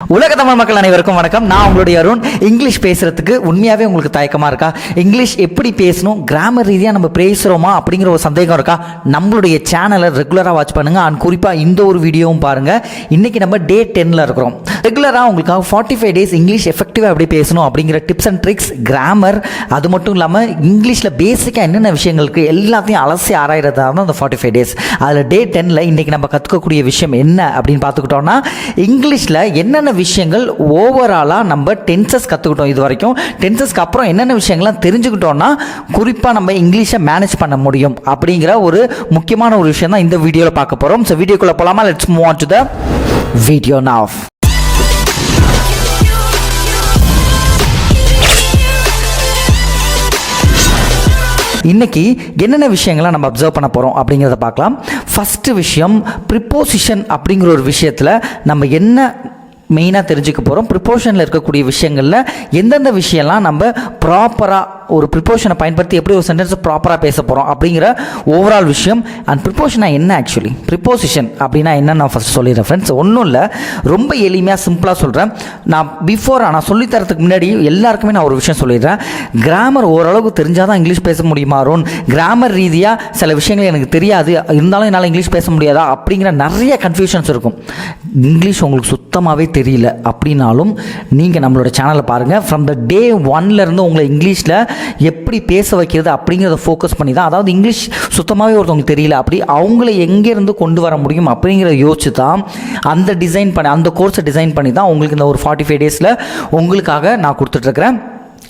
உலக தமிழ் மக்கள் அனைவருக்கும் வணக்கம். நான் உங்களுடைய அருண். இங்கிலீஷ் பேசுறதுக்கு உண்மையாகவே உங்களுக்கு தயக்கமாக இருக்கா? இங்கிலீஷ் எப்படி பேசணும், கிராமர் ரீதியாக நம்ம பேசுகிறோமா அப்படிங்கிற ஒரு சந்தேகம் இருக்கா? நம்மளுடைய சேனலை ரெகுலராக வாட்ச் பண்ணுங்கள். அண்ட் குறிப்பாக இந்த ஒரு வீடியோவும் பாருங்கள். இன்றைக்கி நம்ம டே 10ல் இருக்கிறோம். ரெகுலராக உங்களுக்காக 45 days இங்கிலீஷ் எஃபெக்டிவாக எப்படி பேசணும் அப்படிங்கிற டிப்ஸ் அண்ட் ட்ரிக்ஸ், கிராமர், அது மட்டும் இல்லாமல் இங்கிலீஷில் பேசிக்காக என்னென்ன விஷயங்களுக்கு எல்லாத்தையும் அலசி ஆராயிறது தான் அந்த 45 days. அதில் டே 10ல் இன்றைக்கி நம்ம கற்றுக்கக்கூடிய விஷயம் என்ன அப்படின்னு பார்த்துக்கிட்டோம்னா, இங்கிலீஷில் என்னென்ன விஷயங்கள் ஓவராலாக நம்ம டென்சஸ் கற்றுக்கிட்டோம். இது வரைக்கும் டென்சஸ்க்கு அப்புறம் என்னென்ன விஷயங்கள்லாம் தெரிஞ்சுக்கிட்டோம்னா குறிப்பாக நம்ம இங்கிலீஷை மேனேஜ் பண்ண முடியும் அப்படிங்கிற ஒரு முக்கியமான ஒரு விஷயம் தான் இந்த வீடியோவில் பார்க்க போகிறோம். ஸோ வீடியோக்குள்ளே போகலாமா? Let's move on to the video now. இன்றைக்கி என்னென்ன விஷயங்கள்லாம் நம்ம அப்சர்வ் பண்ண போகிறோம் அப்படிங்கிறத பார்க்கலாம். ஃபஸ்ட்டு விஷயம், ப்ரிப்போசிஷன் அப்படிங்கிற ஒரு விஷயத்தில் நம்ம என்ன மெயினாக தெரிஞ்சுக்க போகிறோம். ப்ரிப்போஷனில் இருக்கக்கூடிய விஷயங்களில் எந்தெந்த விஷயம்லாம் நம்ம ப்ராப்பராக ஒரு ப்ரிப்போஷனை பயன்படுத்தி எப்படி ஒரு சென்டென்ஸை ப்ராப்பராக பேச போகிறோம் அப்படிங்கிற ஓவரால் விஷயம். அண்ட் ப்ரிப்போஷனா என்ன, ஆக்சுவலி ப்ரிப்போசிஷன் அப்படின்னா என்ன நான் ஃபஸ்ட் சொல்லிடுறேன் ஃப்ரெண்ட்ஸ். ஒன்றும் இல்லை, ரொம்ப எளிமையாக சிம்பிளாக சொல்கிறேன். நான் சொல்லித்தரத்துக்கு முன்னாடி எல்லாருக்குமே நான் ஒரு விஷயம் சொல்லிடுறேன். கிராமர் ஓரளவுக்கு தெரிஞ்சால் தான் இங்கிலீஷ் பேச முடியுமா அருண்? கிராமர் ரீதியாக சில விஷயங்கள் எனக்கு தெரியாது, இருந்தாலும் என்னால் இங்கிலீஷ் பேச முடியாதா அப்படிங்கிற நிறைய கன்ஃபியூஷன்ஸ் இருக்கும். இங்கிலீஷ் உங்களுக்கு சுத்தமாகவே தெரியல அப்படின்னாலும் நீங்கள் நம்மளோட சேனலை பாருங்கள். ஃப்ரம் த டே 1லேருந்து உங்களை இங்கிலீஷில் எப்படி பேச வைக்கிறது அப்படிங்கிறத ஃபோக்கஸ் பண்ணி தான், அதாவது இங்கிலீஷ் சுத்தமாகவே ஒருத்தவங்களுக்கு தெரியல அப்படி அவங்கள எங்கேருந்து கொண்டு வர முடியும் அப்படிங்கிறத யோசிச்சு தான் அந்த கோர்ஸை டிசைன் பண்ணி தான் உங்களுக்கு இந்த ஒரு 45 days உங்களுக்காக நான் கொடுத்துட்ருக்கிறேன்.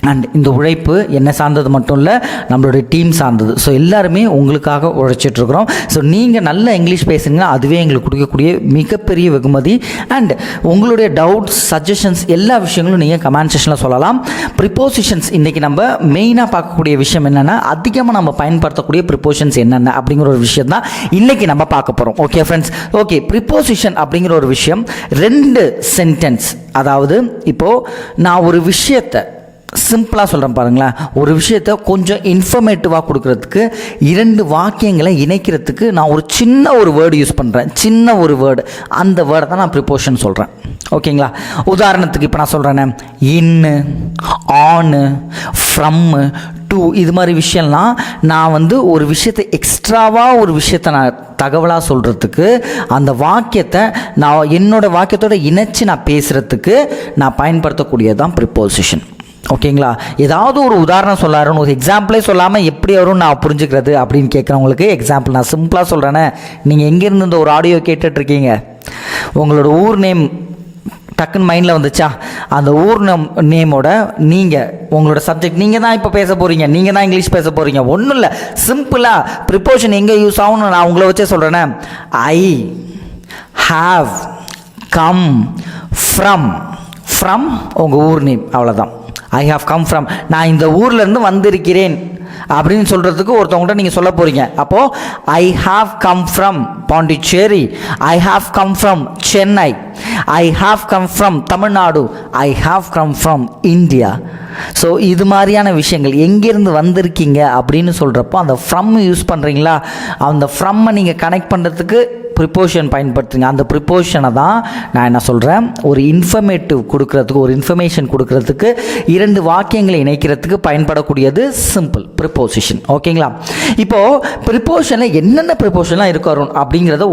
அண்ட் இந்த உழைப்பு என்ன சார்ந்தது மட்டும் இல்லை, நம்மளுடைய டீம் சார்ந்தது. ஸோ எல்லாருமே உங்களுக்காக உழைச்சிட்ருக்குறோம். ஸோ நீங்கள் நல்ல இங்கிலீஷ் பேசுங்க, அதுவே எங்களுக்கு கொடுக்கக்கூடிய மிகப்பெரிய வெகுமதி. அண்ட் உங்களுடைய டவுட்ஸ், சஜஷன்ஸ், எல்லா விஷயங்களும் நீங்கள் கமெண்ட் செக்ஷனில் சொல்லலாம். ப்ரிப்போசிஷன்ஸ் இன்றைக்கி நம்ம மெயினாக பார்க்கக்கூடிய விஷயம் என்னென்னா, அதிகமாக நம்ம பயன்படுத்தக்கூடிய ப்ரிப்போசிஷன்ஸ் என்னென்ன அப்படிங்கிற ஒரு விஷயம் தான் இன்றைக்கி நம்ம பார்க்க போகிறோம். Okay friends, okay. ப்ரிப்போசிஷன் அப்படிங்கிற ஒரு விஷயம் 2 சென்டென்ஸ், அதாவது இப்போது நான் ஒரு விஷயத்தை சிம்பிளாக சொல்கிறேன் பாருங்களேன். ஒரு விஷயத்தை கொஞ்சம் இன்ஃபர்மேட்டிவாக கொடுக்கறதுக்கு 2 வாக்கியங்களை இணைக்கிறதுக்கு நான் ஒரு சின்ன ஒரு வேர்டு யூஸ் பண்ணுறேன். சின்ன ஒரு வேர்டு, அந்த வேர்டை தான் நான் ப்ரிப்போஷன் சொல்கிறேன். ஓகேங்களா? உதாரணத்துக்கு இப்போ நான் சொல்கிறேன்னே, இன்னு, ஆனு, ஃப்ரம்மு, டு, இது மாதிரி விஷயம்லாம் நான் ஒரு விஷயத்தை எக்ஸ்ட்ராவாக ஒரு விஷயத்தை நான் தகவலாக சொல்கிறதுக்கு, அந்த வாக்கியத்தை நான் என்னோடய வாக்கியத்தோடு இணைச்சி நான் பேசுகிறதுக்கு நான் பயன்படுத்தக்கூடியது தான் ப்ரிப்போசிஷன். ஓகேங்களா? ஏதாவது ஒரு உதாரணம் சொல்லாருன்னு, ஒரு எக்ஸாம்பிளே சொல்லாமல் எப்படி வரும் நான் புரிஞ்சுக்கிறது அப்படின்னு கேட்குறவங்களுக்கு எக்ஸாம்பிள் நான் சிம்பிளாக சொல்கிறேன்னே. நீங்கள் எங்கேருந்து இந்த ஒரு ஆடியோ கேட்டுட்ருக்கீங்க, உங்களோட ஊர் நேம் டக்குன்னு மைண்டில் வந்துச்சா? அந்த ஊர் நேமோட நீங்கள் உங்களோட சப்ஜெக்ட் நீங்கள் தான் இப்போ பேச போகிறீங்க, நீங்கள் தான் இங்கிலீஷ் பேச போகிறீங்க. ஒன்றும் இல்லை, சிம்பிளாக ப்ரிப்போஷன் எங்கே யூஸ் ஆகும்னு நான் உங்களை வச்சே சொல்கிறேன்னே. ஐ ஹாவ் கம் ஃப்ரம் உங்கள் ஊர் நேம், அவ்வளோதான். ஐ ஹாவ் கம் ஃப்ரம், நான் இந்த ஊர்லேருந்து வந்திருக்கிறேன் அப்படின்னு சொல்கிறதுக்கு ஒருத்தவங்கள்ட்ட நீங்கள் சொல்ல போகிறீங்க. அப்போது I have come from Pondicherry, I have come from Chennai, I have come from Tamil Nadu, I have come from India. So இது மாதிரியான விஷயங்கள் எங்கேருந்து வந்திருக்கீங்க அப்படின்னு சொல்கிறப்போ அந்த ஃப்ரம் யூஸ் பண்ணுறீங்களா, அந்த ஃப்ரம்மை நீங்கள் கனெக்ட் பண்ணுறதுக்கு ப்ரிப்போஷன் பயன்படுத்துங்க. அந்த ப்ரிப்போஷனை தான் நான் என்ன சொல்கிறேன், ஒரு இன்ஃபர்மேட்டிவ் கொடுக்கறதுக்கு, ஒரு இன்ஃபர்மேஷன் கொடுக்கறதுக்கு, 2 வாக்கியங்களை இணைக்கிறதுக்கு பயன்படக்கூடியது சிம்பிள் ப்ரிப்போசிஷன். ஓகேங்களா? இப்போது ப்ரிப்போஷனில் என்னென்ன ப்ரிப்போஷன்லாம் இருக்கும் அப்படிங்கிறத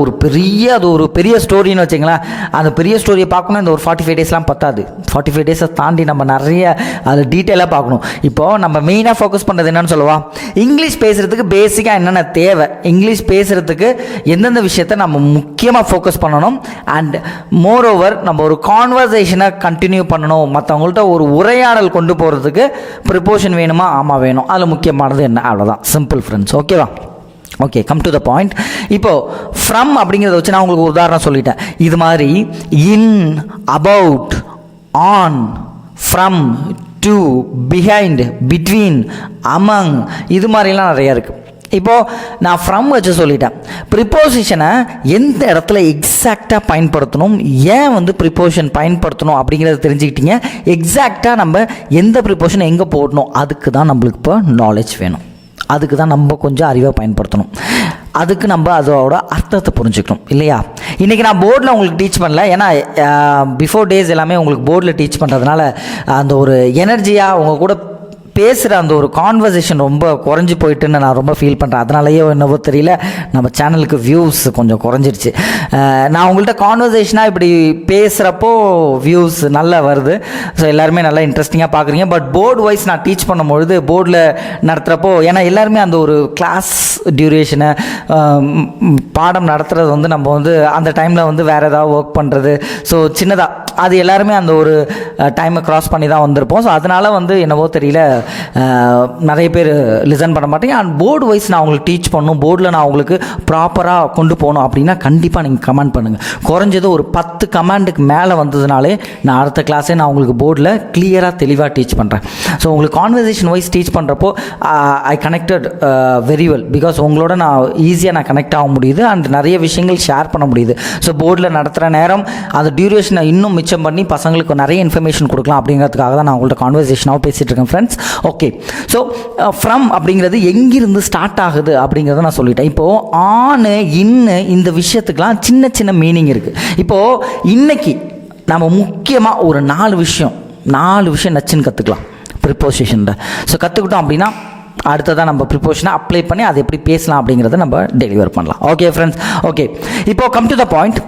அது ஒரு பெரிய ஸ்டோரின்னு வச்சுங்களேன். அந்த பெரிய ஸ்டோரியை பார்க்கணும் இந்த ஒரு 45 daysலாம் பத்தாது. 45 days தாண்டி நம்ம நிறைய அதில் டீட்டெயிலாக பார்க்கணும். இப்போது நம்ம மெயினாக ஃபோக்கஸ் பண்ணுறது என்னன்னு சொல்லுவா, இங்கிலீஷ் பேசுகிறதுக்கு பேசிக்காக என்னென்ன தேவை, இங்கிலீஷ் பேசுகிறதுக்கு எந்தெந்த விஷயத்தை நம்ம முக்கியமாக ஃபோக்கஸ் பண்ணணும். அண்ட் மோர் ஓவர் நம்ம ஒரு கான்வர்சேஷனை கண்டினியூ பண்ணணும், மற்றவங்கள்ட்ட ஒரு உரையாடல் கொண்டு போகிறதுக்கு ப்ரிப்போஷன் வேணுமா? ஆமாம் வேணும். அதில் முக்கியமானது என்ன? அவ்வளோதான், சிம்பிள் ஃப்ரெண்ட்ஸ். ஓகேவா? Okay, come to the point. இப்போது ஃப்ரம் அப்படிங்கிறத வச்சு நான் உங்களுக்கு உதாரணம் சொல்லிட்டேன். இது மாதிரி in, about, on, from, to, behind, between, among, இது மாதிரிலாம் நிறையா இருக்குது. இப்போது நான் ஃப்ரம் வச்சு சொல்லிட்டேன். ப்ரிப்போசிஷனை எந்த இடத்துல எக்ஸாக்டாக பயன்படுத்தணும், ஏன் ப்ரிப்போசிஷன் பயன்படுத்தணும் அப்படிங்கிறத தெரிஞ்சுக்கிட்டீங்க. எக்ஸாக்டாக நம்ம எந்த ப்ரிப்போசிஷனை எங்கே போடணும், அதுக்கு தான் நம்மளுக்கு இப்போ நாலேஜ் வேணும். அதுக்கு தான் நம்ம கொஞ்சம் அறிவாக பயன்படுத்தணும். அதுக்கு நம்ம அதோட அர்த்தத்தை புரிஞ்சுக்கணும் இல்லையா. இன்றைக்கி நான் போர்டில் உங்களுக்கு டீச் பண்ணல, ஏன்னா பிஃபோர் டேஸ் எல்லாமே உங்களுக்கு போர்டில் டீச் பண்ணுறதுனால அந்த ஒரு எனர்ஜியாக உங்கள் கூட பேசுகிற அந்த ஒரு கான்வர்சேஷன் ரொம்ப குறைஞ்சி போயிட்டுன்னு நான் ரொம்ப ஃபீல் பண்ணுறேன். அதனாலேயே என்னவோ தெரியல நம்ம சேனலுக்கு வியூஸ் கொஞ்சம் குறைஞ்சிருச்சு. நான் உங்கள்கிட்ட கான்வர்சேஷனாக இப்படி பேசுகிறப்போ வியூஸ் நல்லா வருது. ஸோ எல்லாருமே நல்லா இன்ட்ரெஸ்டிங்காக பார்க்குறீங்க. பட் போர்டு வைஸ் நான் டீச் பண்ணும்பொழுது போர்டில் நடத்துகிறப்போ, ஏன்னா எல்லாருமே அந்த ஒரு கிளாஸ் டியூரேஷனை பாடம் நடத்துகிறது வந்து நம்ம வந்து அந்த டைமில் வந்து வேறு ஏதாவது ஒர்க் பண்ணுறது, ஸோ சின்னதாக அது எல்லாருமே அந்த ஒரு டைமை க்ராஸ் பண்ணி தான் வந்திருப்போம். ஸோ அதனால் வந்து என்னவோ தெரியல நிறைய பேர் லிசன் பண்ண மாட்டேங்க. அண்ட் போர்டு வைஸ் நான் உங்களுக்கு டீச் பண்ணணும், போர்டில் நான் உங்களுக்கு ப்ராப்பராக கொண்டு போகணும் அப்படின்னா கண்டிப்பாக நீங்கள் கமெண்ட் பண்ணுங்கள். குறைஞ்சது ஒரு 10 கமெண்டுக்கு மேலே வந்ததுனாலே நான் அடுத்த கிளாஸே நான் உங்களுக்கு போர்டில் கிளியராக தெளிவாக டீச் பண்ணுறேன். ஸோ உங்களுக்கு கான்வர்சேஷன் வைஸ் டீச் பண்ணுறப்போ ஐ கனெக்டட் வெரி வெல், பிகாஸ் உங்களோட நான் ஈஸியாக நான் கனெக்ட் ஆக முடியுது அண்ட் நிறைய விஷயங்கள் ஷேர் பண்ண முடியுது. ஸோ போர்டில் நடத்துகிற நேரம் அந்த டியூரேஷனை இன்னும் மிச்சம் பண்ணி பசங்களுக்கு நிறைய இன்ஃபர்மேஷன் கொடுக்கலாம் அப்படிங்கிறதுக்காக தான் நான் உங்கள்கிட்ட கான்வர்சேஷனாக பேசிகிட்டு இருக்கேன் ஃப்ரெண்ட்ஸ். ஓகே, ஸோ ஃப்ரம் அப்படிங்கிறது எங்கிருந்து ஸ்டார்ட் ஆகுது அப்படிங்கிறத நான் சொல்லிட்டேன். இப்போது ஆணு இன்னு இந்த விஷயத்துக்கெலாம் சின்ன சின்ன மீனிங் இருக்குது. இப்போது இன்றைக்கி நம்ம முக்கியமாக ஒரு 4 விஷயம் நச்சுன்னு கற்றுக்கலாம் ப்ரிப்போசிஷனில். ஸோ கற்றுக்கிட்டோம் அப்படின்னா அடுத்ததான் நம்ம ப்ரிப்போஷனை அப்ளை பண்ணி அதை எப்படி பேசலாம் அப்படிங்கிறத நம்ம டெலிவர் பண்ணலாம். ஓகே ஃப்ரெண்ட்ஸ், ஓகே, இப்போது கம் டு த பாயிண்ட்.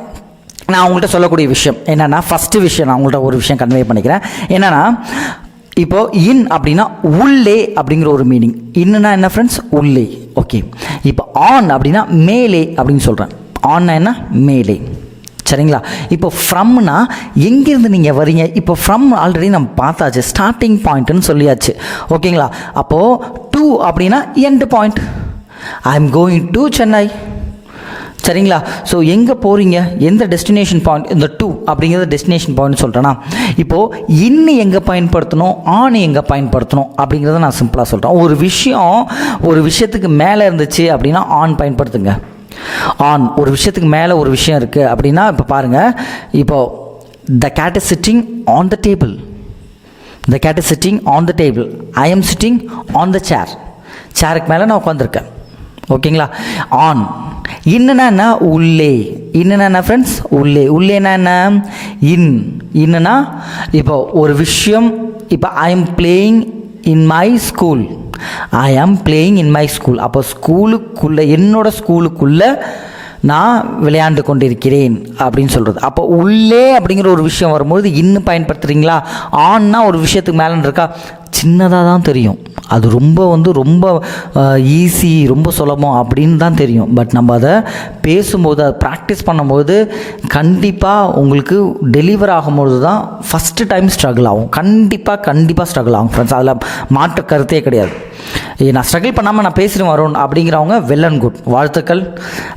நான் உங்கள்கிட்ட சொல்லக்கூடிய விஷயம் என்னென்னா, ஃபஸ்ட்டு விஷயம் நான் உங்கள்கிட்ட ஒரு விஷயம் கன்வே பண்ணிக்கிறேன். என்னென்னா, இப்போது இன் அப்படின்னா உள்ளே அப்படிங்கிற ஒரு மீனிங். இன்னுனா என்ன ஃப்ரெண்ட்ஸ்? உள்ளே. ஓகே, இப்போ ஆன் அப்படின்னா மேலே அப்படின்னு சொல்கிறேன். ஆன்னா என்ன? மேலே. சரிங்களா? இப்போ ஃப்ரம்னா எங்கேருந்து நீங்கள் வரீங்க. இப்போ ஃப்ரம் ஆல்ரெடி நம்ம பார்த்தாச்சு, ஸ்டார்டிங் பாயிண்ட்டுன்னு சொல்லியாச்சு. ஓகேங்களா? அப்போது டு அப்படின்னா end point. I am going to Chennai. சரிங்களா? ஸோ எங்கே போகிறீங்க, எந்த டெஸ்டினேஷன் பாயிண்ட், இந்த டூ அப்படிங்கிறது டெஸ்டினேஷன் பாயிண்ட் சொல்கிறேன்னா, இப்போது இன்னும் எங்கே பயன்படுத்தணும், ஆண் எங்கே பயன்படுத்தணும் அப்படிங்கிறத நான் சிம்பிளாக சொல்கிறேன். ஒரு விஷயத்துக்கு மேலே இருந்துச்சு அப்படின்னா ஆண் பயன்படுத்துங்க. ஆன் ஒரு விஷயத்துக்கு மேலே ஒரு விஷயம் இருக்குது அப்படின்னா, இப்போ பாருங்கள், இப்போது the cat is sitting on the table. The cat is sitting on the table. I am sitting on the chair. சேருக்கு மேலே நான் உட்காந்துருக்கேன். ஓகேங்களா? ஆன். இன்னுனா என்ன? உள்ளே. இன்னுனா என்ன ஃப்ரெண்ட்ஸ்? உள்ளே. உள்ளேனா என்ன? இன்னுனா இப்போ ஒரு விஷயம், இப்போ I am playing in my school. I am playing in my school. அப்போ ஸ்கூலுக்குள்ளே, என்னோட ஸ்கூலுக்குள்ளே நான் விளையாண்டு கொண்டிருக்கிறேன் அப்படின்னு சொல்கிறது. அப்போ உள்ளே அப்படிங்கிற ஒரு விஷயம் வரும்போது இன்னும் பயன்படுத்துகிறீங்களா? ஆன்னா ஒரு விஷயத்துக்கு மேலே இருக்கா, சின்னதாக தான் தெரியும். அது ரொம்ப ஈஸி, ரொம்ப சுலபம் அப்படின்னு தான் தெரியும். பட் நம்ம அதை பேசும்போது, அதை ப்ராக்டிஸ் பண்ணும்போது கண்டிப்பாக உங்களுக்கு டெலிவர் ஆகும்போது தான் ஃபஸ்ட்டு டைம் ஸ்ட்ரகிள் ஆகும். கண்டிப்பாக ஸ்ட்ரகிள் ஆகும் ஃப்ரெண்ட்ஸ். அதில் மாற்று கருத்தே கிடையாது. நான் ஸ்ட்ரகிள் பண்ணாமல் நான் பேசிட்டு வரோம் அப்படிங்கிறவங்க வெல் அண்ட் குட், வாழ்த்துக்கள்,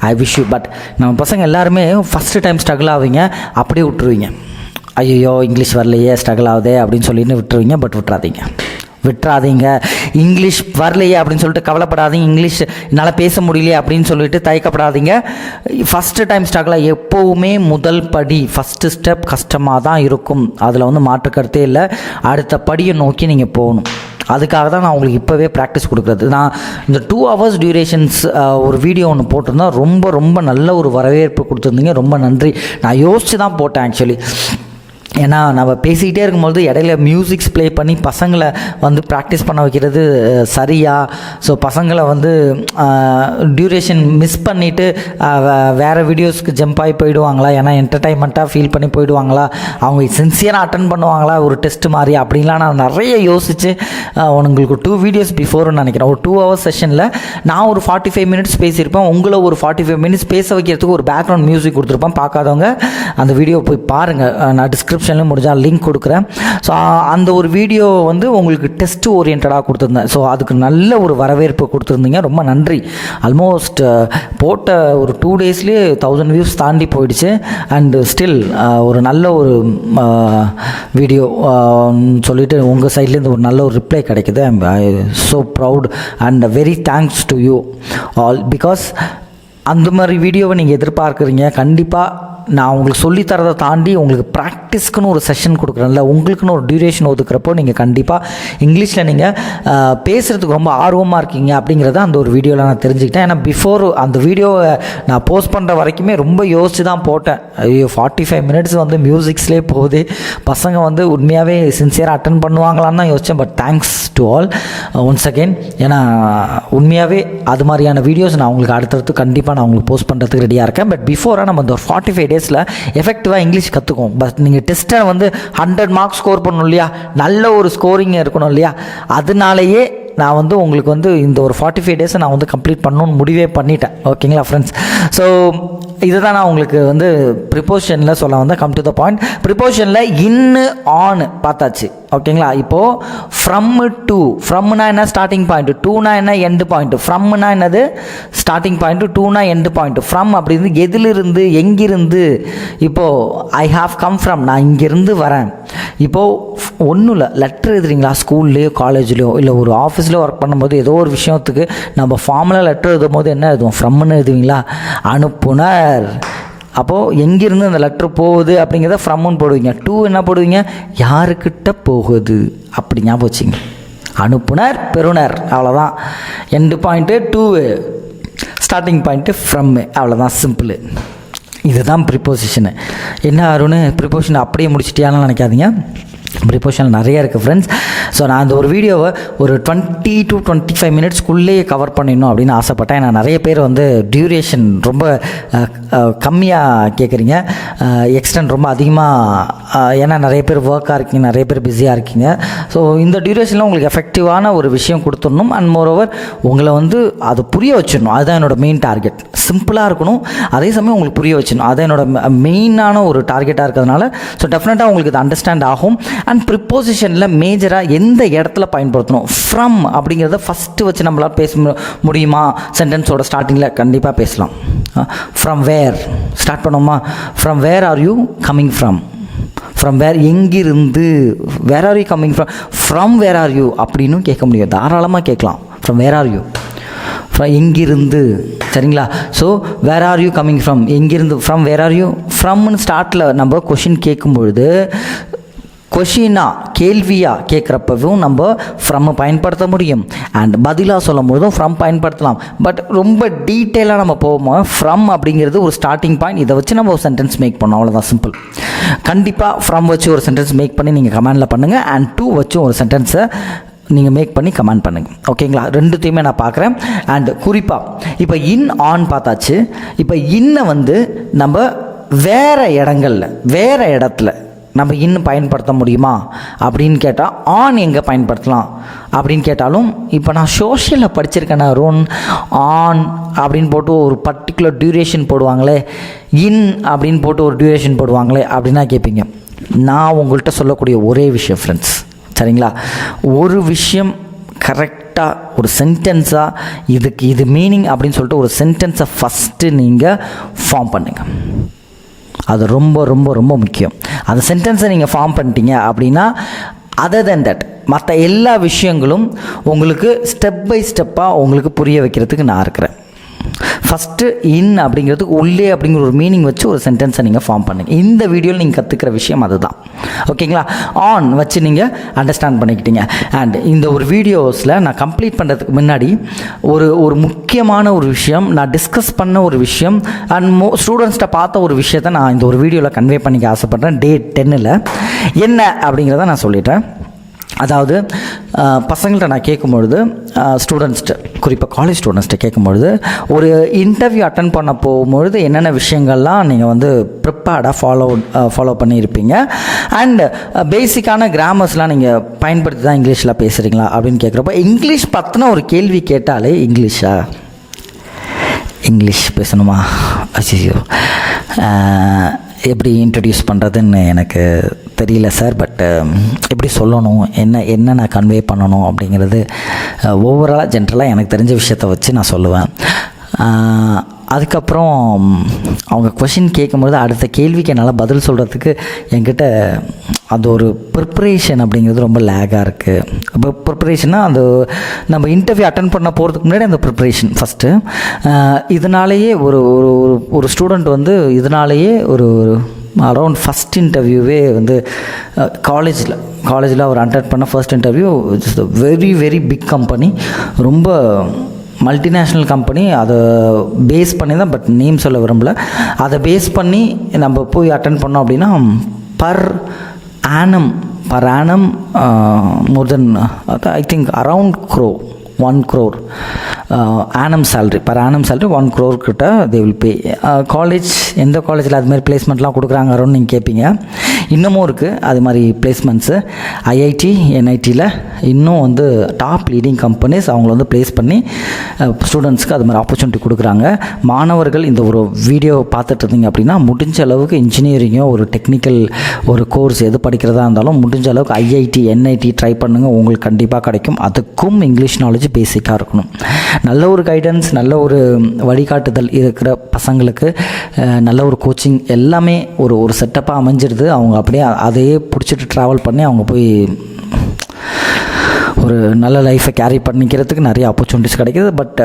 ஐ விஷ் யூ. பட் நம்ம பசங்க எல்லாருமே ஃபஸ்ட்டு டைம் ஸ்ட்ரகிள் ஆவீங்க, அப்படியே விட்டுருவீங்க. ஐயோ இங்கிலீஷ் வரலையே, ஸ்ட்ரகிள் ஆகுதே அப்படின்னு சொல்லிட்டு விட்டுருவீங்க. பட் விட்டுறாதீங்க. இங்கிலீஷ் வரலையே அப்படின்னு சொல்லிட்டு கவலைப்படாதீங்க. இங்கிலீஷ் என்னால் பேச முடியலையே அப்படின்னு சொல்லிட்டு தயக்கப்படாதீங்க. ஃபஸ்ட்டு டைம் ஸ்ட்ரகிளாக எப்போவுமே முதல் படி, ஃபஸ்ட்டு ஸ்டெப் கஷ்டமாக தான் இருக்கும். அதில் மாற்று கருத்தே இல்லை. அடுத்த படியை நோக்கி நீங்கள் போகணும். அதுக்காக தான் நான் உங்களுக்கு இப்போவே ப்ராக்டிஸ் கொடுக்குறது. நான் இந்த 2 hours டியூரேஷன்ஸ் ஒரு வீடியோ ஒன்று போட்டிருந்தேன். ரொம்ப நல்ல ஒரு வரவேற்பு கொடுத்துருந்தீங்க. ரொம்ப நன்றி. நான் யோசித்து தான் போட்டேன் ஆக்சுவலி. ஏன்னா நம்ம பேசிக்கிட்டே இருக்கும்போது இடையில மியூசிக்ஸ் ப்ளே பண்ணி பசங்களை ப்ராக்டிஸ் பண்ண வைக்கிறது சரியா? ஸோ பசங்களை டியூரேஷன் மிஸ் பண்ணிவிட்டு வேறு வீடியோஸ்க்கு ஜம்ப் ஆகி போயிடுவாங்களா? ஏன்னா என்டர்டைன்மெண்ட்டாக ஃபீல் பண்ணி போயிடுவாங்களா? அவங்க சின்சியராக அட்டன் பண்ணுவாங்களா ஒரு டெஸ்ட் மாதிரி? அப்படின்லாம் நான் நிறைய யோசித்து உங்களுக்கு 2 வீடியோஸ் பிஃபோர்னு நினைக்கிறேன். ஒரு 2 hours செஷனில் நான் ஒரு 45 minutes பேசியிருப்பேன். உங்களை ஒரு 45 minutes பேச வைக்கிறதுக்கு ஒரு பேக்ரவுண்ட் மியூசிக் கொடுத்துருப்பேன். பார்க்காதவங்க அந்த வீடியோ போய் பாருங்கள். நான் டிஸ்கிரிப்ஷனில் முடிஞ்சால் லிங்க் கொடுக்குறேன். ஸோ அந்த ஒரு வீடியோ உங்களுக்கு டெஸ்ட் ஓரியன்டாக கொடுத்துருந்தேன். ஸோ அதுக்கு நல்ல ஒரு வரவேற்பு கொடுத்துருந்தீங்க. ரொம்ப நன்றி. ஆல்மோஸ்ட் போட்ட ஒரு 2 daysலேயே 1000 views தாண்டி போயிடுச்சு. அண்டு ஸ்டில் ஒரு நல்ல ஒரு வீடியோ சொல்லிவிட்டு உங்கள் சைட்லேருந்து ஒரு நல்ல ஒரு ரிப்ளை கிடைக்குது. I so proud and very thanks to you all. Because அந்த மாதிரி வீடியோவை நீங்கள் எதிர்பார்க்குறீங்க. கண்டிப்பாக நான் உங்களுக்கு சொல்லித்தரதை தாண்டி உங்களுக்கு ப்ராக்டிஸ்க்குன்னு ஒரு செஷன் கொடுக்குறேன்ல, உங்களுக்குன்னு ஒரு டியூரேஷன் ஒதுக்குறப்போ நீங்கள் கண்டிப்பாக இங்கிலீஷில் நீங்கள் பேசுகிறதுக்கு ரொம்ப ஆர்வமாக இருக்கீங்க அப்படிங்கிறத அந்த ஒரு வீடியோவில் நான் தெரிஞ்சுக்கிட்டேன். ஏன்னா பிஃபோர் அந்த வீடியோவை நான் போஸ்ட் பண்ணுற வரைக்குமே ரொம்ப யோசித்து தான் போட்டேன். ஐயோ 45 மினிட்ஸ் வந்து மியூசிக்ஸ்லேயே போகுது, பசங்க வந்து உண்மையாகவே சின்சியராக அட்டன் பண்ணுவாங்களான்னு தான் யோசித்தேன். But thanks to all once again. ஏன்னா உண்மையாகவே அது மாதிரியான வீடியோஸ் நான் உங்களுக்கு அடுத்தடுத்து கண்டிப்பாக நான் உங்களுக்கு போஸ்ட் பண்ணுறதுக்கு ரெடியாக இருக்கேன். பட் பிஃபோராக நம்ம இந்த 45 டேஸில் எஃபெக்டிவாக இங்கிலீஷ் கற்றுக்குவோம். பட் நீங்கள் டெஸ்ட்டை வந்து 100 மார்க்ஸ் ஸ்கோர் பண்ணணும் இல்லையா, நல்ல ஒரு ஸ்கோரிங் இருக்கணும் இல்லையா, அதனாலேயே நான் வந்து உங்களுக்கு வந்து இந்த ஒரு 45 டேஸை நான் வந்து கம்ப்ளீட் பண்ணணும்னு முடிவே பண்ணிட்டேன். ஓகேங்களா ஃப்ரெண்ட்ஸ்? ஸோ இதுதான் நான் உங்களுக்கு வந்து ப்ரிப்போசிஷனில் சொல்ல வந்தேன். Come to the point. ப்ரிப்போசிஷனில் இன்னு ஆன் பார்த்தாச்சு. ஓகேங்களா? இப்போது ஃப்ரம் டு, ஃப்ரம்னா என்ன ஸ்டார்டிங் பாயிண்ட், டூனா என்ன எண்டு பாயிண்ட். ஃப்ரம்னா என்னது ஸ்டார்டிங் பாயிண்ட், டூனா எண்டு பாயிண்ட். ஃப்ரம் அப்படின்னு எதிலிருந்து, எங்கிருந்து. இப்போது ஐ ஹாவ் கம் ஃப்ரம், நான் இங்கேருந்து வரேன். இப்போது ஒன்றும் இல்லை, லெட்டர் எழுதுறீங்களா ஸ்கூல்லையோ காலேஜ்லையோ இல்லை ஒரு ஆஃபீஸ்லையோ ஒர்க் பண்ணும்போது ஏதோ ஒரு விஷயத்துக்கு நம்ம ஃபார்மில் லெட்டர் எழுதும் போது என்ன எழுதுவோம், ஃப்ரம்னு எழுதுவீங்களா, அனுப்புனர். அப்போது எங்கேருந்து அந்த லெட்ரு போகுது அப்படிங்கிறத ஃப்ரம்னு போடுவீங்க. டூ என்ன போடுவீங்க, யாருக்கிட்ட போகுது அப்படி ஞாபகம் வச்சுங்க. அனுப்புனர் பெறுனர், அவ்வளோதான். End point to, starting point from, அவ்வளோதான், சிம்பிள். இதுதான் ப்ரிப்போசிஷனு. என்ன அருண் ப்ரிப்போசிஷன் அப்படியே முடிச்சிட்டியான்னு நினைக்காதீங்க. ப்ரிப்போஷன் நிறைய இருக்குது ஃப்ரெண்ட்ஸ். ஸோ நான் அந்த ஒரு வீடியோவை ஒரு 20 to 25 மினிட்ஸ்க்குள்ளேயே கவர் பண்ணிடணும் அப்படின்னு ஆசைப்பட்டேன். ஏன்னா நிறைய பேர் வந்து டியூரேஷன் ரொம்ப கம்மியாக கேட்குறீங்க, எக்ஸ்டெண்ட் ரொம்ப அதிகமாக. ஏன்னா நிறைய பேர் ஒர்க்காக இருக்கீங்க, நிறைய பேர் பிஸியாக இருக்கீங்க. ஸோ இந்த டியூரேஷனில் உங்களுக்கு எஃபெக்டிவான ஒரு விஷயம் கொடுத்துடணும். அண்ட் மோரோவர் உங்களை வந்து அதை புரிய வச்சிடணும். அதுதான் என்னோடய மெயின் டார்கெட். சிம்பிளாக இருக்கணும், அதே சமயம் உங்களுக்கு புரிய வச்சிடணும். அது என்னோடய மெயினான ஒரு டார்கெட்டாக இருக்கிறதுனால ஸோ டெஃபினட்டாக உங்களுக்கு இது அண்டர்ஸ்டாண்ட் ஆகும். அண்ட் ப்ரிப்போசிஷனில் மேஜராக எந்த இடத்துல பயன்படுத்தணும், ஃப்ரம் அப்படிங்கிறத ஃபஸ்ட்டு வச்சு நம்மளால் பேச முடியுமா? சென்டென்ஸோட ஸ்டார்டிங்கில் கண்டிப்பாக பேசலாம். ஃப்ரம் வேர் ஸ்டார்ட் பண்ணோமா, from where are you coming from, from where எங்கிருந்து, where are you coming from, from where are you அப்படின்னு கேட்க முடியும், தாராளமாக கேட்கலாம். From where are you, from எங்கிருந்து, சரிங்களா? So where are you coming from, எங்கிருந்து, ஃப்ரம் வேர் ஆர் யூ. ஃப்ரம்னு ஸ்டார்ட்டில் நம்ம கொஷின் கேட்கும்பொழுது கொஷினா கேள்வியாக கேட்குறப்பவும் நம்ம ஃப்ரம் பயன்படுத்த முடியும். அண்ட் பதிலாக சொல்லும் போதும் ஃப்ரம் பயன்படுத்தலாம். பட் ரொம்ப டீட்டெயிலாக நம்ம போகும்போது ஃப்ரம் அப்படிங்கிறது ஒரு ஸ்டார்டிங் பாயிண்ட், இதை வச்சு நம்ம ஒரு சென்டென்ஸ் மேக் பண்ணோம், அவ்வளோதான், சிம்பிள். கண்டிப்பாக ஃப்ரம் வச்சு ஒரு சென்டென்ஸ் மேக் பண்ணி நீங்கள் கமெண்டில் பண்ணுங்கள். அண்ட் டூ வச்சு ஒரு சென்டென்ஸை நீங்கள் மேக் பண்ணி கமெண்ட் பண்ணுங்கள். ஓகேங்களா? ரெண்டுத்தையுமே நான் பார்க்குறேன். அண்ட் குறிப்பாக இப்போ இன் ஆன் பார்த்தாச்சு. இப்போ இன்னை வந்து நம்ம வேறு இடங்களில் வேறு இடத்துல நம்ம இன்னும் பயன்படுத்த முடியுமா அப்படின்னு கேட்டால் ஆன் எங்கே பயன்படுத்தலாம் அப்படின்னு கேட்டாலும், இப்போ நான் சோஷியலில் படிச்சிருக்கேன், ரோன் ஆன் அப்படின்னு போட்டு ஒரு பர்டிகுலர் டியூரேஷன் போடுவாங்களே, இன் அப்படின்னு போட்டு ஒரு டியூரேஷன் போடுவாங்களே அப்படின்னா கேட்பீங்க. நான் உங்கள்கிட்ட சொல்லக்கூடிய ஒரே விஷயம் ஃப்ரெண்ட்ஸ், சரிங்களா, ஒரு விஷயம் கரெக்டாக ஒரு சென்டென்ஸாக இதுக்கு இது மீனிங் அப்படின்னு சொல்லிட்டு ஒரு சென்டென்ஸை ஃபஸ்ட்டு நீங்கள் ஃபார்ம் பண்ணுங்கள். அது ரொம்ப ரொம்ப ரொம்ப முக்கியம். அந்த சென்டென்ஸை நீங்கள் ஃபார்ம் பண்ணிட்டீங்க அப்படின்னா அதர் தென் தட் மற்ற எல்லா விஷயங்களும் உங்களுக்கு ஸ்டெப் பை ஸ்டெப்பாக உங்களுக்கு புரிய வைக்கிறதுக்கு நான் இருக்கிறேன். ஃபஸ்ட்டு இன் அப்படிங்கிறதுக்கு உள்ளே அப்படிங்கிற ஒரு மீனிங் வச்சு ஒரு சென்டென்ஸை நீங்கள் ஃபார்ம் பண்ணுங்கள். இந்த வீடியோவில் நீங்கள் கற்றுக்கிற விஷயம் அதுதான். ஓகேங்களா? ஆன் வச்சு நீங்கள் அண்டர்ஸ்டாண்ட் பண்ணிக்கிட்டீங்க. அண்ட் இந்த ஒரு வீடியோஸில் நான் கம்ப்ளீட் பண்ணுறதுக்கு முன்னாடி ஒரு முக்கியமான ஒரு விஷயம், நான் டிஸ்கஸ் பண்ண ஒரு விஷயம் அண்ட் ஸ்டூடெண்ட்ஸ்கிட்ட பார்த்த ஒரு விஷயத்தை நான் இந்த ஒரு வீடியோவில் கன்வே பண்ணிக்க ஆசைப்பட்றேன். டே 10 என்ன அப்படிங்கிறத நான் சொல்லிட்டேன். அதாவது பசங்கள்கிட்ட நான் கேட்கும்பொழுது, ஸ்டூடெண்ட்ஸ்கிட்ட, குறிப்பாக காலேஜ் ஸ்டூடெண்ட்ஸ்கிட்ட கேட்கும்பொழுது, ஒரு இன்டர்வியூ அட்டன் பண்ண போகும்பொழுது என்னென்ன விஷயங்கள்லாம் நீங்கள் வந்து ப்ரிப்பேர்டாக ஃபாலோ பண்ணியிருப்பீங்க அண்ட் பேசிக்கான கிராமர்ஸ்லாம் நீங்கள் பயன்படுத்தி தான் இங்கிலீஷில் பேசுகிறீங்களா அப்படின்னு கேட்குறப்ப, இங்கிலீஷ் பற்றின ஒரு கேள்வி கேட்டாலே இங்கிலீஷ் பேசணுமா, ஐயோ எப்படி இன்ட்ரடியூஸ் பண்ணுறதுன்னு எனக்கு தெரியல சார், பட் எப்படி சொல்லணும், என்ன நான் கன்வே பண்ணணும் அப்படிங்கிறது ஓவராலாக ஜென்ரலாக எனக்கு தெரிஞ்ச விஷயத்த வச்சு நான் சொல்லுவேன். அதுக்கப்புறம் அவங்க கொஷின் கேட்கும்போது அடுத்த கேள்விக்கு என்னால் பதில் சொல்கிறதுக்கு என்கிட்ட அது ஒரு ப்ரிப்ரேஷன் அப்படிங்கிறது ரொம்ப லேகாக இருக்குது. இப்போ ப்ரிப்ரேஷன்னா அந்த நம்ம இன்டர்வியூ அட்டன் பண்ண போகிறதுக்கு முன்னாடி அந்த ப்ரிப்ரேஷன் ஃபஸ்ட்டு. இதனாலேயே ஒரு ஒரு ஸ்டூடெண்ட் வந்து இதனாலேயே ஒரு அரௌண்ட் ஃபஸ்ட் இன்டர்வியூவே வந்து காலேஜில் அவர் அட்டெண்ட் பண்ண first interview it's very very big company, ரொம்ப மல்டிநேஷ்னல் கம்பெனி. அதை பேஸ் பண்ணி தான், பட் நேம் சொல்ல விரும்பல, அதை பேஸ் பண்ணி நம்ம போய் அட்டெண்ட் பண்ணோம் அப்படின்னா per annum more then I think around 1 crore annum salary, per annum salary 1 crore கிட்ட தே வில் பே. காலேஜ் எந்த காலேஜில் அதுமாதிரி பிளேஸ்மெண்ட்லாம் கொடுக்குறாங்க அரௌண்ட் நீங்கள் கேட்பீங்க. இன்னமும் இருக்குது அது மாதிரி பிளேஸ்மெண்ட்ஸு. ஐஐடி என்ஐடியில் இன்னும் வந்து டாப் லீடிங் கம்பெனிஸ் அவங்கள வந்து ப்ளேஸ் பண்ணி ஸ்டூடெண்ட்ஸ்க்கு அது மாதிரி ஆப்பர்ச்சுனிட்டி கொடுக்குறாங்க. மாணவர்கள் இந்த ஒரு வீடியோவை பார்த்துட்டு இருந்தீங்க அப்படின்னா முடிஞ்ச அளவுக்கு இன்ஜினியரிங்கோ ஒரு டெக்னிக்கல் ஒரு கோர்ஸ் எது படிக்கிறதா இருந்தாலும் முடிஞ்ச அளவுக்கு ஐஐடி என்ஐடி ட்ரை பண்ணுங்கள், உங்களுக்கு கண்டிப்பாக கிடைக்கும். அதுக்கும் இங்கிலீஷ் நாலேஜ் பேசிக்காக இருக்கணும். நல்ல ஒரு கைடன்ஸ், நல்ல ஒரு வழிகாட்டுதல் இருக்கிற பசங்களுக்கு நல்ல ஒரு கோச்சிங் எல்லாமே ஒரு செட்டப்பாக அமைஞ்சிருது. அவங்க அப்படியே அதையே பிடிச்சிட்டு ட்ராவல் பண்ணி அவங்க போய் ஒரு நல்ல லைஃப்பை கேரி பண்ணிக்கிறதுக்கு நிறைய ஆப்பர்ச்சுனிட்டிஸ் கிடைக்கிது. பட்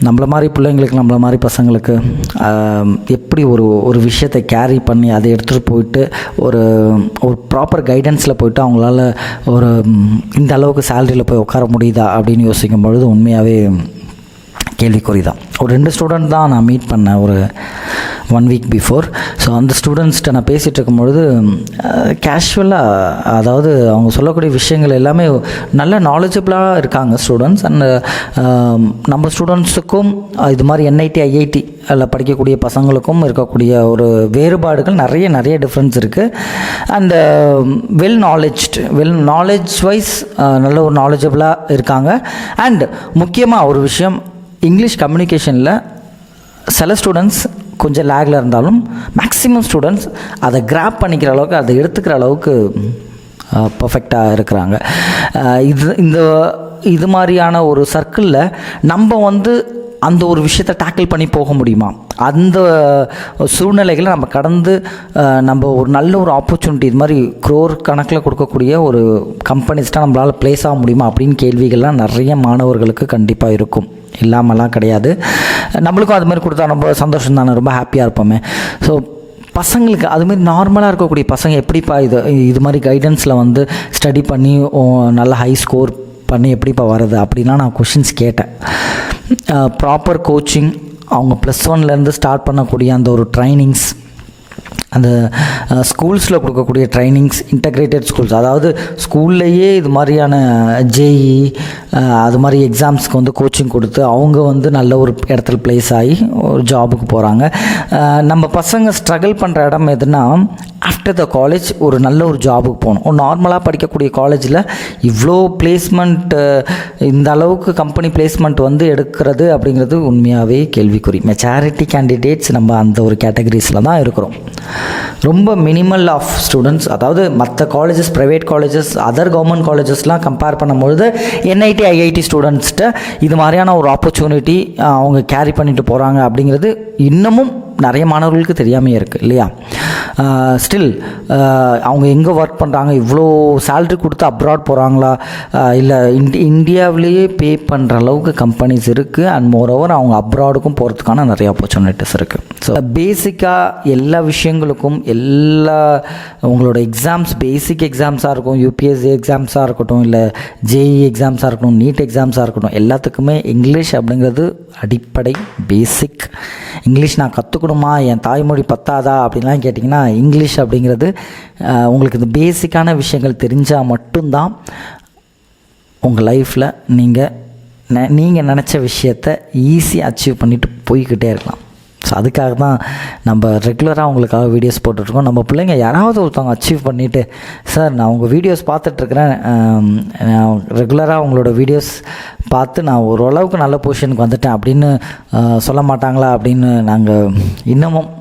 நம்மள மாதிரி பிள்ளைங்களுக்கு, நம்மள மாதிரி பசங்களுக்கு எப்படி ஒரு விஷயத்தை கேரி பண்ணி அதை எடுத்துகிட்டு போயிட்டு ஒரு ப்ராப்பர் கைடன்ஸில் போயிட்டு அவங்களால ஒரு இந்த அளவுக்கு சேலரியில் போய் உட்கார முடியுதா அப்படின்னு யோசிக்கும் பொழுது உண்மையாகவே கேள்விக்குறி தான். ஒரு 2 ஸ்டூடெண்ட் தான் நான் மீட் பண்ணேன் ஒரு 1 week பிஃபோர். ஸோ அந்த ஸ்டூடெண்ட்ஸ்கிட்ட நான் பேசிகிட்டு இருக்கும்பொழுது கேஷுவலாக, அதாவது அவங்க சொல்லக்கூடிய விஷயங்கள் எல்லாமே நல்ல நாலேஜபிளாக இருக்காங்க ஸ்டூடெண்ட்ஸ். அண்ட் நம்ம ஸ்டூடெண்ட்ஸுக்கும் இது மாதிரி என்ஐடி ஐஐடி அதில் படிக்கக்கூடிய பசங்களுக்கும் இருக்கக்கூடிய ஒரு வேறுபாடுகள் நிறைய டிஃப்ரென்ஸ் இருக்குது. அண்ட் வெல் நாலேஜ் வைஸ் நல்ல ஒரு நாலேஜபிளாக இருக்காங்க. அண்ட் முக்கியமாக ஒரு விஷயம், இங்கிலீஷ் கம்யூனிகேஷனில் சில ஸ்டூடெண்ட்ஸ் கொஞ்சம் லேகில் இருந்தாலும் மேக்ஸிமம் ஸ்டூடெண்ட்ஸ் அதை கிராப் பண்ணிக்கிற அளவுக்கு, அதை எடுத்துக்கிற அளவுக்கு பர்ஃபெக்டாக இருக்கிறாங்க. இது மாதிரியான ஒரு சர்க்கிளில் நம்ம வந்து அந்த ஒரு விஷயத்தை டேக்கிள் பண்ணி போக முடியுமா? அந்த சூழ்நிலைகளை நம்ம கடந்து நம்ம ஒரு நல்ல ஒரு ஆப்பர்ச்சுனிட்டி இது மாதிரி க்ரோர் கணக்கில் கொடுக்கக்கூடிய ஒரு கம்பெனிஸ்ட்டாக நம்மளால் ப்ளேஸ் ஆக முடியுமா அப்படின்னு கேள்விகள்லாம் நிறைய மாணவர்களுக்கு கண்டிப்பாக இருக்கும், இல்லாமலாம் கிடையாது. நம்மளுக்கும் அது மாதிரி கொடுத்தா நம்ம சந்தோஷம் தானே, ரொம்ப ஹாப்பியாக இருப்போமே. ஸோ பசங்களுக்கு அதுமாரி நார்மலாக இருக்கக்கூடிய பசங்க எப்படிப்பா இது மாதிரி கைடன்ஸில் வந்து ஸ்டடி பண்ணி நல்ல ஹை ஸ்கோர் பண்ணி எப்படிப்பா வருது அப்படின்லாம் நான் கொஷின்ஸ் கேட்டேன். ப்ராப்பர் கோச்சிங், அவங்க +1லேருந்து ஸ்டார்ட் பண்ணக்கூடிய அந்த ஒரு ட்ரைனிங்ஸ், அந்த ஸ்கூல்ஸில் கொடுக்கக்கூடிய ட்ரைனிங்ஸ், இன்டகிரேட்டட் ஸ்கூல்ஸ், அதாவது ஸ்கூல்லையே இது மாதிரியான ஜேஇ அது மாதிரி எக்ஸாம்ஸ்க்கு வந்து கோச்சிங் கொடுத்து அவங்க வந்து நல்ல ஒரு இடத்துல ப்ளேஸ் ஆகி ஒரு ஜாபுக்கு போகிறாங்க. நம்ம பசங்க ஸ்ட்ரகிள் பண்ணுற இடம் எதுனா ஆஃப்டர் த காலேஜ் ஒரு நல்ல ஒரு ஜாபுக்கு போகணும். ஒரு நார்மலாக படிக்கக்கூடிய காலேஜில் இவ்வளோ பிளேஸ்மெண்ட், இந்த அளவுக்கு கம்பெனி பிளேஸ்மெண்ட் வந்து எடுக்கிறது அப்படிங்கிறது உண்மையாகவே கேள்விக்குறி. மெஜாரிட்டி கேண்டிடேட்ஸ் நம்ம அந்த ஒரு கேட்டகரிஸில் தான் இருக்கிறோம். ரொம்ப மினிமல் ஆஃப் ஸ்டூடெண்ட்ஸ், அதாவது மற்ற colleges, private colleges, other government காலேஜஸ்லாம் கம்பேர் பண்ணும்பொழுது என்ஐடி ஐஐடி ஸ்டூடெண்ட்ஸ்கிட்ட இது மாதிரியான ஒரு ஆப்பர்ச்சுனிட்டி அவங்க கேரி பண்ணிட்டு போகிறாங்க அப்படிங்கிறது இன்னமும் நிறைய மாணவர்களுக்கு தெரியாமையே இருக்குது இல்லையா? ஸ்டில் அவங்க எங்கே ஒர்க் பண்ணுறாங்க, இவ்வளோ சேல்ரி கொடுத்து அப்ராட் போகிறாங்களா, இல்லை இந்தியாவிலேயே பே பண்ணுற அளவுக்கு கம்பெனிஸ் இருக்குது. அண்ட் மோரோவர் அவங்க அப்ராடுக்கும் போகிறதுக்கான நிறைய ஆப்பர்ச்சுனிட்டிஸ் இருக்குது. ஸோ பேசிக்காக எல்லா விஷயங்களுக்கும் எல்லா உங்களோட எக்ஸாம்ஸ், பேசிக் எக்ஸாம்ஸாக இருக்கும், யூபிஎஸ்சி எக்ஸாம்ஸாக இருக்கட்டும், இல்லை ஜேஇ எக்ஸாம்ஸாக இருக்கட்டும், நீட் எக்ஸாம்ஸாக இருக்கட்டும், எல்லாத்துக்குமே இங்கிலீஷ் அப்படிங்கிறது அடிப்படை, பேசிக். இங்கிலீஷ் நான் கற்றுக்கணுமா, என் தாய்மொழி பத்தாதா அப்படின்லாம் கேட்டிங்கன்னா, இங்கிலீஷ் அப்படிங்கிறது உங்களுக்கு இந்த பேசிக்கான விஷயங்கள் தெரிஞ்சால் மட்டும்தான் உங்கள் லைஃப்பில் நீங்கள் நினச்ச விஷயத்தை ஈஸியாக அச்சீவ் பண்ணிவிட்டு போய்கிட்டே இருக்கலாம். ஸோ அதுக்காக தான் நம்ம ரெகுலராக உங்களுக்காக வீடியோஸ் போட்டுட்ருக்கோம். நம்ம பிள்ளைங்க யாராவது ஒருத்தவங்க அச்சீவ் பண்ணிவிட்டு, சார் நான் உங்கள் வீடியோஸ் பார்த்துட்ருக்குறேன், நான் ரெகுலராக உங்களோட வீடியோஸ் பார்த்து நான் ஓரளவுக்கு நல்ல பொசிஷனுக்கு வந்துட்டேன் அப்படின்னு சொல்ல மாட்டாங்களா அப்படின்னு நாங்கள் இன்னமும்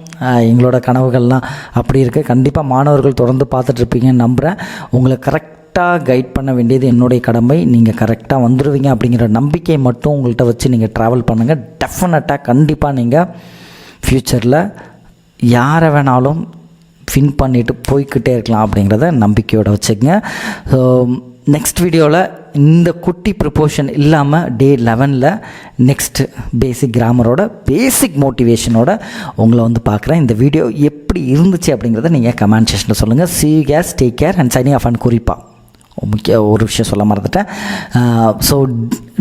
எங்களோட கனவுகள்லாம் அப்படி இருக்குது. கண்டிப்பாக மாணவர்கள் தொடர்ந்து பார்த்துட்ருப்பீங்கன்னு நம்புகிறேன். உங்களை கரெக்டாக கைட் பண்ண வேண்டியது என்னுடைய கடமை. நீங்கள் கரெக்டாக வந்துடுவீங்க அப்படிங்கிற நம்பிக்கையை மட்டும் உங்கள்கிட்ட வச்சு நீங்கள் ட்ராவல் பண்ணுங்கள். டெஃபினட்டாக கண்டிப்பாக நீங்கள் ஃப்யூச்சரில் யாரை வேணாலும் வின் பண்ணிவிட்டு போய்கிட்டே இருக்கலாம் அப்படிங்கிறத நம்பிக்கையோடு வச்சுக்கங்க. ஸோ நெக்ஸ்ட் வீடியோவில் இந்த குட்டி ப்ரிப்போஷன் இல்லாமல் டே 11ல் நெக்ஸ்ட் பேசிக் கிராமரோட பேசிக் மோட்டிவேஷனோட உங்களை வந்து பார்க்குறேன். இந்த வீடியோ எப்படி இருந்துச்சு அப்படிங்கிறத நீங்கள் கமெண்ட் செக்ஷனில் சொல்லுங்கள். see you guys, take care and signing off. And குறிப்பாக முக்கிய ஒரு விஷயம் சொல்ல மறந்துட்டேன். ஸோ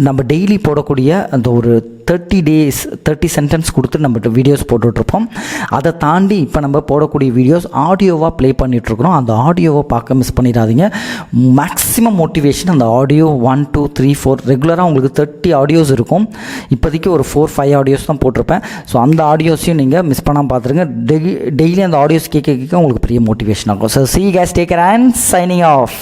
நம்ம டெய்லி போடக்கூடிய அந்த ஒரு 30 சென்டென்ஸ் கொடுத்து நம்ம வீடியோஸ் போட்டுட்ருப்போம். அதை தாண்டி இப்போ நம்ம போடக்கூடிய வீடியோஸ் ஆடியோவாக ப்ளே பண்ணிகிட்ருக்குறோம். அந்த ஆடியோவை பார்க்க மிஸ் பண்ணிடாதீங்க. மேக்ஸிமம் மோட்டிவேஷன் அந்த ஆடியோ 1 2 3 4 ரெகுலராக உங்களுக்கு 30 ஆடியோஸ் இருக்கும். இப்போதைக்கு ஒரு 4-5 ஆடியோஸ் தான் போட்டிருப்பேன். ஸோ அந்த ஆடியோஸையும் நீங்கள் மிஸ் பண்ணாமல் பார்த்துருங்க. டெய்லி அந்த ஆடியோஸ் கேட்க உங்களுக்கு பெரிய மோட்டிவேஷன் ஆகும். So see you guys, take care and signing off.